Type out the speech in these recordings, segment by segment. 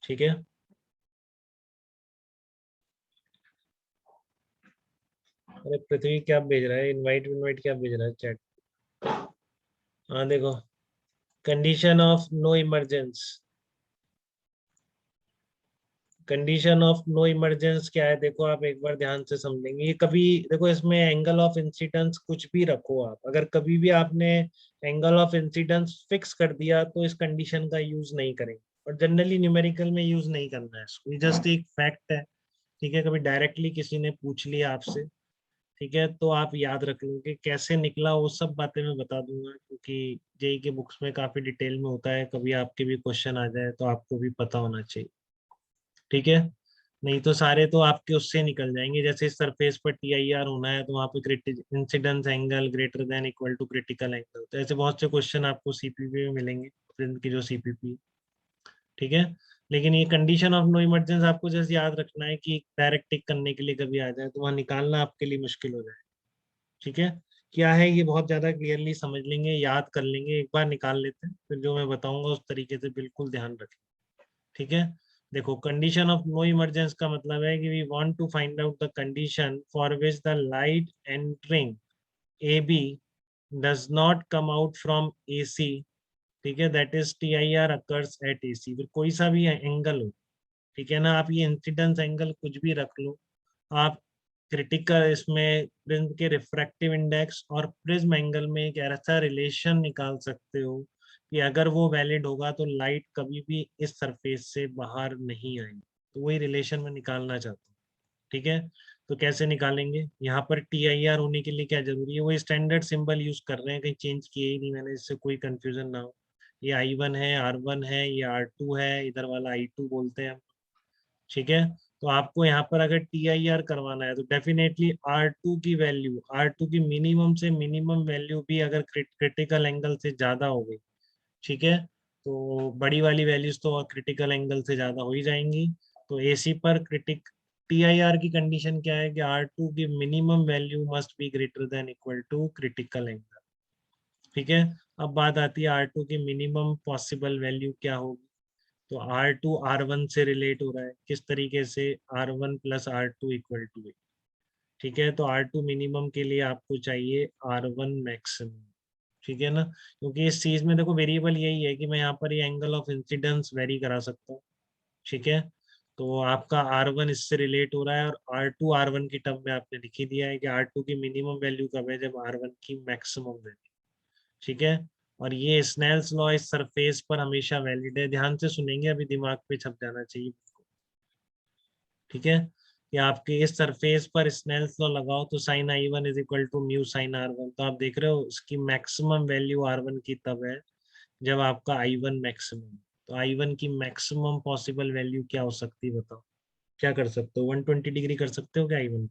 ठीक है। अरे पृथ्वी क्या भेज रहा है, इनवाइट इनवाइट क्या भेज रहा है चैट। हाँ देखो, condition of no emergence, condition of no emergence क्या है, देखो आप एक बार ध्यान से समझेंगे। ये कभी देखो, इसमें एंगल ऑफ इंसिडेंस कुछ भी रखो आप, अगर कभी भी आपने एंगल ऑफ इंसिडेंस फिक्स कर दिया तो इस कंडीशन का यूज नहीं करेंगे, और जनरली न्यूमेरिकल में यूज नहीं करना है इसको, ये जस्ट एक फैक्ट है। ठीक है, कभी डायरेक्टली किसी ने पूछ लिया आपसे, ठीक है, तो आप याद रख लो कि कैसे निकला, वो सब बातें मैं बता दूंगा, क्योंकि जेई के बुक्स में काफी डिटेल में होता है, कभी आपके भी क्वेश्चन आ जाए तो आपको भी पता होना चाहिए। ठीक है, नहीं तो सारे तो आपके उससे निकल जाएंगे, जैसे सरफेस पर टीआईआर होना है तो वहां पे incidence angle greater than equal to critical angle, तो ऐसे बहुत से क्वेश्चन आपको सीपीपी में मिलेंगे, प्रिंट की जो सीपीपी। ठीक है, लेकिन ये कंडीशन ऑफ नो इमरजेंस आपको जैसे याद रखना है कि डायरेक्ट टिक करने के लिए कभी आ जाए तो वहां निकालना आपके लिए मुश्किल हो जाए। ठीक है, क्या है ये बहुत ज्यादा क्लियरली समझ लेंगे, याद कर लेंगे, एक बार निकाल लेते हैं, फिर जो मैं बताऊंगा उस तरीके से बिल्कुल ध्यान रखें। ठीक है, देखो कंडीशन ऑफ नो इमरजेंस का मतलब है कि we want to find out the condition for which the light entering A B does not come out from A C. ठीक है, that is T I R occurs at A C, फिर कोई सा भी एंगल हो। ठीक है ना, आप ये इंसिडेंस एंगल कुछ भी रख लो, आप क्रिटिकल इसमें प्रिज्म के रिफ्रैक्टिव इंडेक्स और प्रिज्म एंगल में एक ऐसा रिलेशन निकाल सकते हो कि अगर वो वैलिड होगा तो लाइट कभी भी इस सरफेस से बाहर नहीं आएगी, तो वही रिलेशन में निकालना चाहता हूँ। ठीक है, तो कैसे निकालेंगे, यहाँ पर टी आई आर होने के लिए क्या जरूरी है, वो स्टैंडर्ड सिंबल यूज कर रहे हैं, कहीं चेंज किए ही नहीं मैंने, इससे कोई कंफ्यूजन ना हो। ये आई वन है, आर वन है, ये आर टू है, इधर वाला आई टू बोलते हैं हम। ठीक है, तो आपको यहाँ पर अगर टी आई आर करवाना है तो डेफिनेटली आर टू की वैल्यू, आर टू की मिनिमम से मिनिमम वैल्यू भी अगर क्रिटिकल एंगल से ज्यादा हो गई, ठीक है, तो बड़ी वाली वैल्यूज तो क्रिटिकल एंगल से ज्यादा हो ही जाएंगी। तो एसी पर क्रिटिक टी आई आर की कंडीशन क्या है कि आर टू की minimum value must be greater than equal to critical angle. ठीक है, अब बात आती है आर टू की मिनिमम पॉसिबल वैल्यू क्या होगी। तो आर टू आर वन से रिलेट हो रहा है, किस तरीके से, R one plus R two equal to. ठीक है, तो आर टू मिनिमम के लिए आपको चाहिए आर वन मैक्सिमम। ठीक है ना, क्योंकि इस चीज में देखो वेरिएबल यही है कि मैं यहाँ पर ये एंगल ऑफ इंसिडेंस वेरी करा सकता हूँ। ठीक है, तो आपका आर वन इससे रिलेट हो रहा है, और आर टू आर वन की टर्म में आपने लिख ही दिया है कि आर टू की मिनिमम वैल्यू कब है, जब आर वन की मैक्सिमम वैल्यू। ठीक है, और ये स्नेल्स लॉ इस सरफेस पर हमेशा वैलिड है, ध्यान से सुनेंगे, अभी दिमाग पे छप जाना चाहिए। ठीक है, कि आपके इस सरफेस पर स्नेल्स लॉ लगाओ तो sine I one is equal to mu sine R one, तो आप देख रहे हो इसकी मैक्सिमम वैल्यू आर वन की तब है जब आपका आई वन मैक्सिमम। तो आई वन की मैक्सिमम पॉसिबल वैल्यू क्या हो सकती है बताओ, क्या कर सकते हो, 120 डिग्री कर सकते हो क्या आई वन,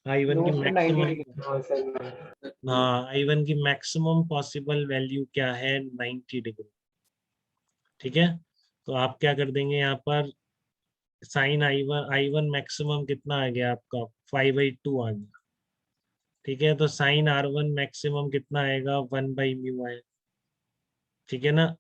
आई वन की नो सर, 90 मैक्सिमम। डिग्री। हाँ सर। हाँ, आई वन की मैक्सिमम पॉसिबल वैल्यू क्या है, 90 डिग्री। ठीक है, तो आप क्या कर देंगे यहाँ पर, साइन आई वन मैक्सिमम कितना आ गया आपका, 5/2 आ गया। ठीक है, तो साइन आर वन मैक्सिमम कितना आएगा, 1/μ आएगा। ठीक है ना,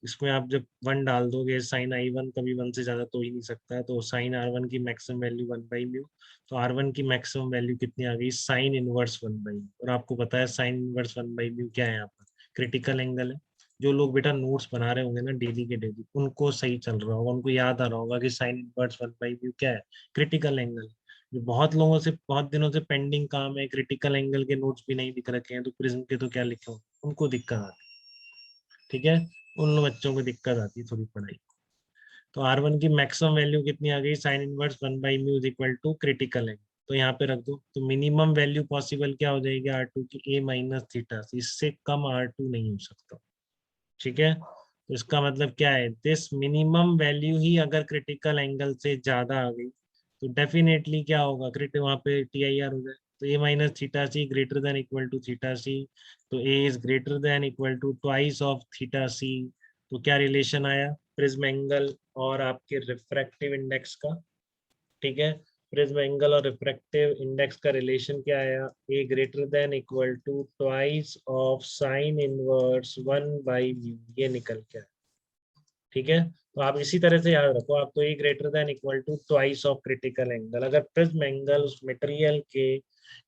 इसमें आप जब वन डाल दोगे, साइन आई वन कभी वन से ज्यादा तो ही नहीं सकता है, तो साइन आर वन की मैक्सिमम वैल्यू 1/μ। तो आर वन की मैक्सिमम वैल्यू कितनी आ गई, साइन इनवर्स 1/μ, और आपको पता है साइन इनवर्स 1/μ क्या है यहाँ पर, क्रिटिकल एंगल है। जो लोग बेटा नोट्स बना रहे होंगे ना डेली के डेली, उनको सही चल रहा होगा, उनको याद आ रहा होगा कि साइन इनवर्स 1/μ क्या है, क्रिटिकल एंगल। जो बहुत लोगों से बहुत दिनों से पेंडिंग काम है, क्रिटिकल एंगल के नोट्स भी नहीं दिख रखे हैं, तो प्रिज्म के तो क्या लिखे होंगे, उनको दिक्कत आती है। ठीक है, उन बच्चों को दिक्कत आती है थोड़ी पढ़ाई। तो आर वन की मैक्सिमम वैल्यू कितनी आ गई, sine inverse 1/μ is equal to critical angle, तो यहाँ पे रख दो, तो मिनिमम वैल्यू पॉसिबल क्या हो जाएगी आर टू की, ए माइनस थीटा, इससे कम आर टू नहीं हो सकता। ठीक है, तो इसका मतलब क्या है, दिस मिनिमम वैल्यू ही अगर क्रिटिकल एंगल से ज्यादा आ गई तो डेफिनेटली क्या होगा, क्रिट वहां पे टी आई आर हो जाए, तो A minus theta C greater than equal to theta C, तो A is greater than equal to twice of theta C. तो क्या रिलेशन आया, प्रिज्म एंगल और आपके रिफ्रैक्टिव इंडेक्स का। ठीक है, प्रिज्म एंगल और रिफ्रैक्टिव इंडेक्स का रिलेशन क्या आया, A greater than equal to twice of sine inverse 1/μ, ये निकल के आया। ठीक है, तो आप इसी तरह से याद रखो, आप तो A greater than equal to twice of critical angle. अगर प्रिज्म एंगल उस मटेरियल के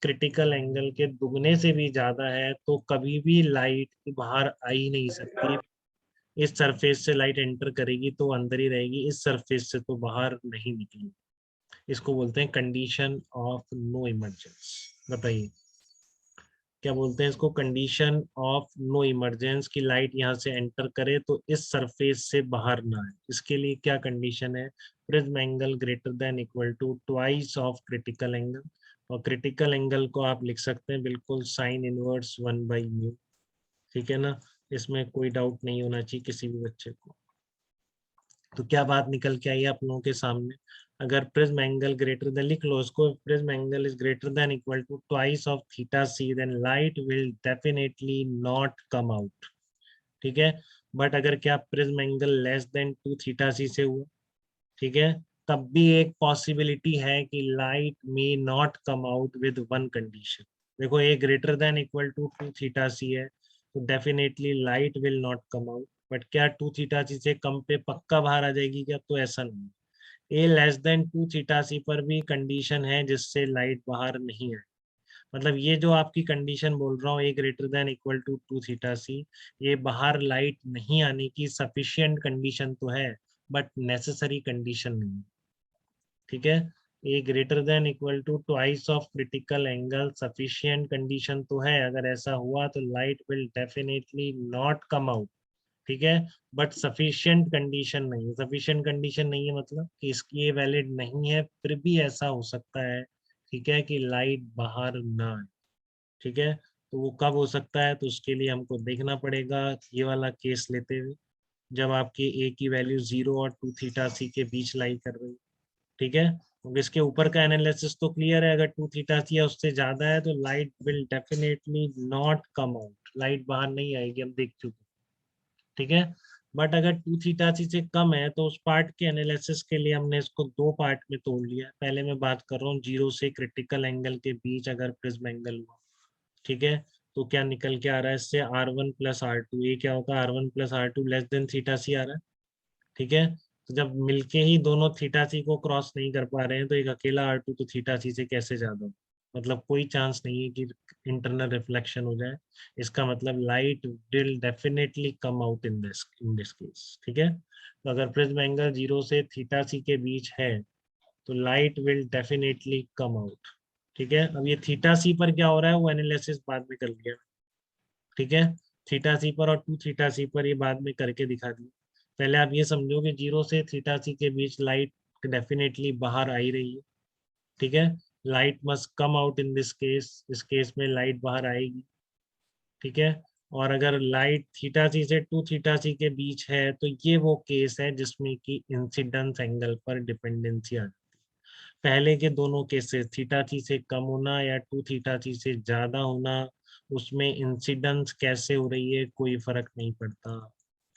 क्रिटिकल एंगल के दुगने से भी ज्यादा है तो कभी भी लाइट बाहर आ ही नहीं सकती। इस सरफेस से लाइट एंटर करेगी तो अंदर ही रहेगी, इस सरफेस से तो बाहर नहीं निकलेगी। इसको बोलते हैं कंडीशन ऑफ नो इमर्जेंस। बताइए क्या बोलते हैं इसको, कंडीशन ऑफ नो इमरजेंस की लाइट यहाँ से एंटर करे तो इस सरफेस से बाहर ना आए। इसके लिए क्या कंडीशन है, prism angle greater than equal to twice of critical angle. और क्रिटिकल एंगल को आप लिख सकते हैं बिल्कुल साइन इनवर्स 1/μ। ठीक है ना, इसमें कोई डाउट नहीं होना चाहिए किसी भी बच्चे को। तो क्या बात निकल के आई आप लोगों के सामने, अगर प्रिज्म एंगल ग्रेटर देन, लिख लो इसको, prism angle is greater than equal to twice of theta C, then light will definitely not come out. ठीक है, बट अगर क्या prism angle less than 2 theta C से हुआ, ठीक है, तब भी एक पॉसिबिलिटी है कि light may not come out with one condition. देखो A greater than equal to 2 theta C है तो definitely light will not come out, but क्या 2 थीटा सी से कम पे पक्का बाहर आ जाएगी क्या, तो ऐसा नहीं। ए लेस देन 2 थीटा सी पर भी कंडीशन है जिससे लाइट बाहर नहीं आए। मतलब ये जो आपकी कंडीशन बोल रहा हूँ A greater than equal to 2 theta C, ये बाहर लाइट नहीं आने की सफिशियंट कंडीशन तो है बट नेसेसरी कंडीशन नहीं। ठीक है, A greater than equal to twice of critical angle sufficient condition तो है, अगर ऐसा हुआ तो light will definitely not come out. ठीक है, बट सफिशियंट कंडीशन नहीं है। सफिशियंट कंडीशन नहीं है मतलब कि इसकी ये वैलिड नहीं है, फिर भी ऐसा हो सकता है, ठीक है, कि लाइट बाहर ना आए। ठीक है, तो वो कब हो सकता है, तो उसके लिए हमको देखना पड़ेगा ये वाला केस लेते हुए, जब आपकी ए की वैल्यू 0 और 2 थीटा सी के बीच लाई कर रही है। ठीक है, तो इसके ऊपर का एनालिसिस तो क्लियर है, अगर 2 थीटा सी या उससे ज्यादा है तो light will definitely not come out, light बाहर नहीं आएगी, हम देख चुके। ठीक है, बट अगर 2 थीटा सी से कम है तो उस पार्ट के एनालिसिस के लिए हमने इसको दो पार्ट में तोड़ लिया। पहले मैं बात कर रहा हूँ 0 से क्रिटिकल एंगल के बीच अगर प्रिज्म एंगल हुआ, ठीक है, तो क्या निकल के आ रहा है इससे, R1 + R2, ये क्या होगा, R1 + R2 less than theta C आ रहा है। ठीक है, तो जब मिलके ही दोनों थीटा सी को क्रॉस नहीं कर पा रहे हैं तो एक अकेला R2 तो थीटा सी से कैसे ज्यादा हो, मतलब कोई चांस नहीं है कि इंटरनल रिफ्लेक्शन हो जाए। इसका मतलब light will definitely come out in this case. ठीक है, तो अगर प्रिज्म एंगल 0 से थीटा सी के बीच है तो light will definitely come out. ठीक है, अब ये थीटा सी पर क्या हो रहा है वो एनालिसिस बाद में कर लिया। ठीक है, थीटा सी पर और 2 थीटा सी पर ये बाद में करके दिखा दिया। पहले आप ये समझो कि 0 से थीटा सी के बीच लाइट डेफिनेटली बाहर आ ही रही है। ठीक है, light must come out in this case, इस केस में लाइट बाहर आएगी। ठीक है, और अगर लाइट थीटा सी से 2 थीटा सी के बीच है तो ये वो केस है जिसमें कि इंसिडेंस एंगल पर डिपेंडेंसी आ, पहले के दोनों केसेस थीटा सी से कम होना या 2 थीटा सी से ज्यादा होना, उसमें इंसिडेंस कैसे हो रही है कोई फर्क नहीं पड़ता।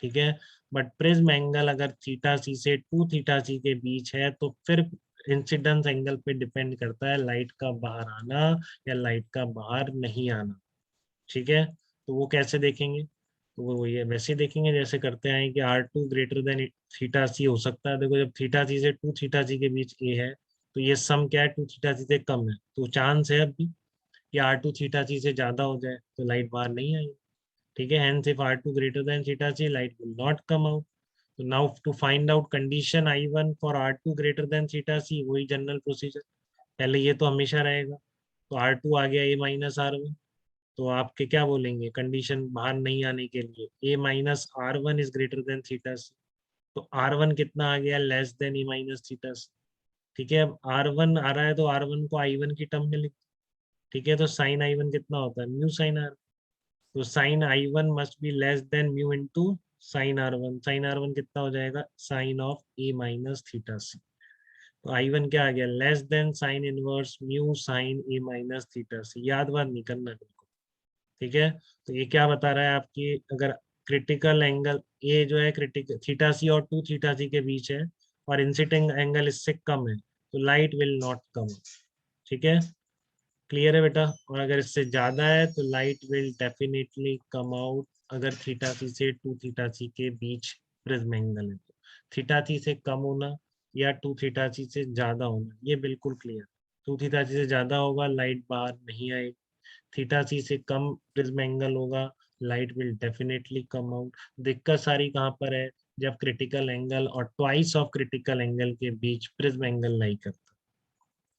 ठीक है, बट प्रिज्म एंगल अगर थीटा सी से 2 थीटा सी के बीच है तो फिर इंसिडेंस एंगल पे डिपेंड करता है लाइट का बाहर आना या लाइट का बाहर नहीं आना। ठीक है, तो वो कैसे देखेंगे, तो वो ये वैसे देखेंगे जैसे करते हैं कि R2 ग्रेटर देन थीटा सी हो सकता है। देखो जब थीटा सी से 2 थीटा सी के बीच ए है तो ये सम क्या है, 2 थीटा सी से कम है, तो चांस है अभी कि R2 थीटा सी से ज्यादा हो जाए तो लाइट बाहर नहीं आएगी। ठीक है, hence if R2 greater than theta C light will not come out. तो now to find out condition I1 for R2 greater than theta C, वही जनरल प्रोसीजर, पहले ये तो हमेशा रहेगा, तो R2 आ गया A-R1, तो आपके क्या बोलेंगे कंडीशन बाहर नहीं आने के लिए, A-R1 is greater than theta C, तो R1 कितना आ गया, लेस देन A-थीटा सी। ठीक है, अब R1 आ रहा है तो R1 को I1 की टर्म में लिख। ठीक है, तो साइन I1 कितना होता है, म्यू साइन R, तो sine I1 must be less than mu into sine R1। Sine R1 कितना हो जाएगा, साइन ऑफ A-थीटा सी, तो I1 क्या आ गया, less than sine inverse mu sine A-थीटा सी। याद बात नहीं करना बिल्कुल। ठीक है, तो ये क्या बता रहा है आपकी, अगर क्रिटिकल एंगल ए जो है क्रिटिकल थीटा सी और 2 थीटा सी के बीच है और इंसिडेंट एंगल इससे कम है तो लाइट विल नॉट कम। ठीक है, क्लियर है बेटा, और अगर इससे ज्यादा है तो light will definitely come out अगर थीटा सी से 2 थीटा सी के बीच प्रिज्म एंगल है तो थीटा सी से कम होना या 2 थीटा सी से ज्यादा होना, ये बिल्कुल क्लियर। 2 थीटा सी से ज्यादा होगा लाइट बाहर नहीं आएगी, थीटा सी से कम प्रिज्म एंगल होगा, light will definitely come out. दिक्कत सारी कहाँ पर है, जब क्रिटिकल एंगल और ट्वाइस ऑफ क्रिटिकल एंगल के बीच प्रिज्म एंगल नहीं करता,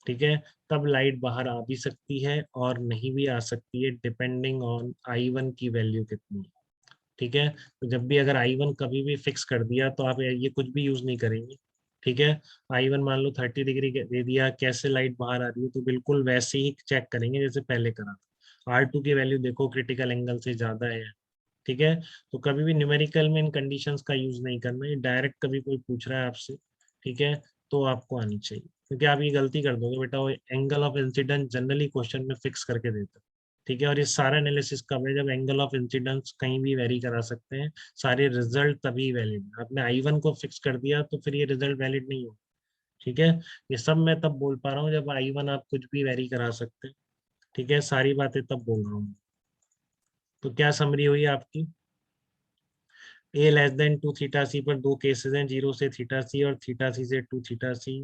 ठीक है, तब लाइट बाहर आ भी सकती है और नहीं भी आ सकती है, डिपेंडिंग ऑन I1 की वैल्यू कितनी है, ठीक है। तो जब भी अगर I1 कभी भी फिक्स कर दिया तो आप ये कुछ भी यूज नहीं करेंगे, ठीक है। I1 मान लो 30 डिग्री दे दिया, कैसे लाइट बाहर आ रही है, तो बिल्कुल वैसे ही चेक करेंगे जैसे पहले करा था। R2 की वैल्यू देखो क्रिटिकल एंगल से ज्यादा है, ठीक है। तो कभी भी न्यूमेरिकल में इन कंडीशंस का यूज नहीं करना, ये डायरेक्ट कभी कोई पूछ रहा है आपसे, ठीक है, तो आपको आनी चाहिए, क्योंकि आप ये गलती कर दोगे बेटा, वो angle of incidence generally question में फिक्स करके देता है, ठीक है। और ये सारा एनालिसिस कब है, जब एंगल ऑफ इंसिडेंस कहीं भी वेरी करा सकते हैं, सारे रिजल्ट तभी वैलिड है। आपने I1 को फिक्स कर दिया तो फिर ये रिजल्ट वैलिड नहीं हो, ठीक है। ये सब मैं तब बोल पा रहा हूँ जब I1 आप कुछ भी वेरी करा सकते हैं, ठीक है, सारी बातें तब बोल रहा हूँ। तो क्या समरी हुई आपकी, ए लेस देन 2 थीटा सी पर दो केसेस हैं, 0 से थीटा सी और थीटा सी से 2 थीटा सी,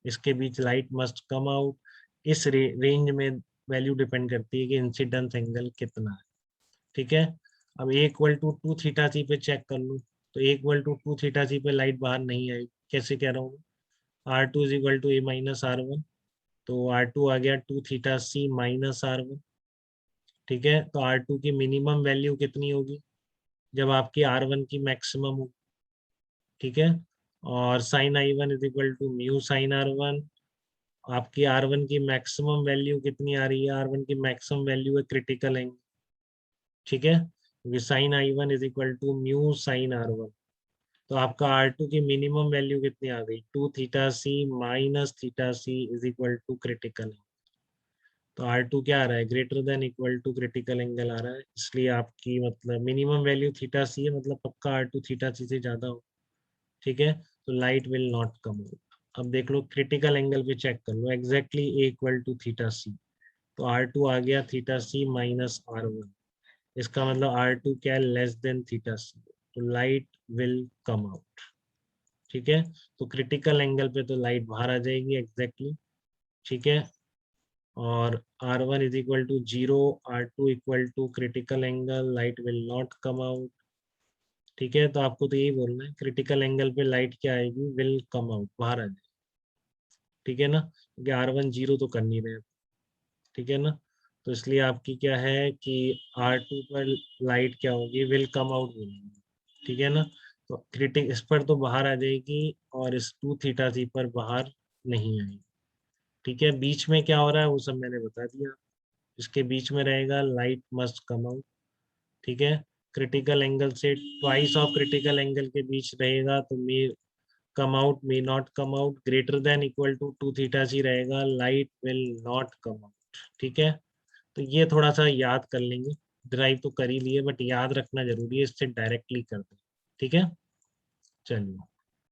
इसके बीच लाइट मस्ट कम आउट। इस रेंज में वैल्यू डिपेंड करती है कि इंसिडेंस एंगल कितना है, ठीक है। अब ए इक्वल टू 2 थीटा सी पे चेक कर लो, तो ए इक्वल टू 2 थीटा सी पे लाइट बाहर नहीं आई, कैसे कह रहा हूँ, R2 is equal to A minus R1, तो R2 आ गया 2 थीटा सी माइनस R1, ठीक है। तो R2 की मिनिमम वैल्यू कितनी होगी, जब आपकी R1 की मैक्सिमम हो, ठीक है। और sine I1 is equal to mu sine R1, आपकी R1 की मैक्सिमम वैल्यू कितनी आ रही है, R1 की मैक्सिमम वैल्यू है क्रिटिकल एंगल, ठीक है, क्योंकि sine I1 is equal to mu sine R1। तो आपका R2 की मिनिमम वैल्यू कितनी आ गई, 2 theta C minus theta C is equal to critical. तो R2 क्या आ रहा है, greater than equal to critical angle आ रहा है, इसलिए आपकी मतलब मिनिमम वैल्यू थीटा सी है, मतलब पक्का R2 थीटा सी से ज्यादा हो, ठीक है। तो light will not come out. अब देख लो क्रिटिकल एंगल पे चेक कर लो, exactly A equal to theta C, तो R2 आ गया थीटा सी माइनस R1, इसका मतलब R2 क्या है, लेस देन थीटा सी, तो लाइट विल कम आउट, ठीक है। तो क्रिटिकल एंगल पे तो लाइट बाहर आ जाएगी एग्जैक्टली, ठीक है। और R1 is equal to 0, R2 equal to critical angle, light will not come out, ठीक है। तो आपको तो यही बोलना है, क्रिटिकल एंगल पे लाइट क्या आएगी, विल कम आउट, बाहर आ जाएगी, ठीक है ना, क्योंकि R1 0 तो कर नहीं रहे, ठीक है ना। तो इसलिए आपकी क्या है कि R2 पर लाइट क्या होगी, विल कम आउट बोलेंगे, ठीक है ना। तो क्रिटिक इस पर तो बाहर आ जाएगी और इस 2 थीटा सी पर बाहर नहीं आएगी, ठीक है। बीच में क्या हो रहा है वो सब मैंने बता दिया, इसके बीच में रहेगा लाइट मस्ट कम आउट, ठीक है। क्रिटिकल एंगल से ट्वाइस ऑफ क्रिटिकल एंगल के बीच रहेगा तो may come out may not come out, greater than equal to 2 theta C रहेगा, light will not come out, ठीक है। तो ये थोड़ा सा याद कर लेंगे, ड्राइव तो कर ही लिए बट याद रखना जरूरी है, इससे डायरेक्टली कर दें, ठीक है। चलिए।